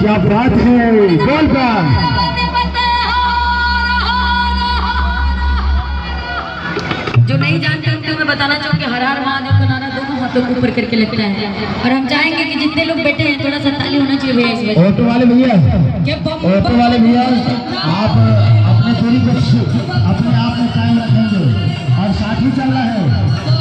क्या बात है, बोल कर। जो नहीं जानते उनको मैं बताना चाहूँगी हर हर महादेव का नारा दोनों हाथों को ऊपर करके लगता है। और हम चाहेंगे कि जितने लोग बैठे हैं थोड़ा सा ताली होना चाहिए भैया इस वजह। ऑटो वाले भैया, ऑटो वाले भैया, आप अपने दूरी को अपने आप में कायम रखेंगे और साथ ही चल रहा है।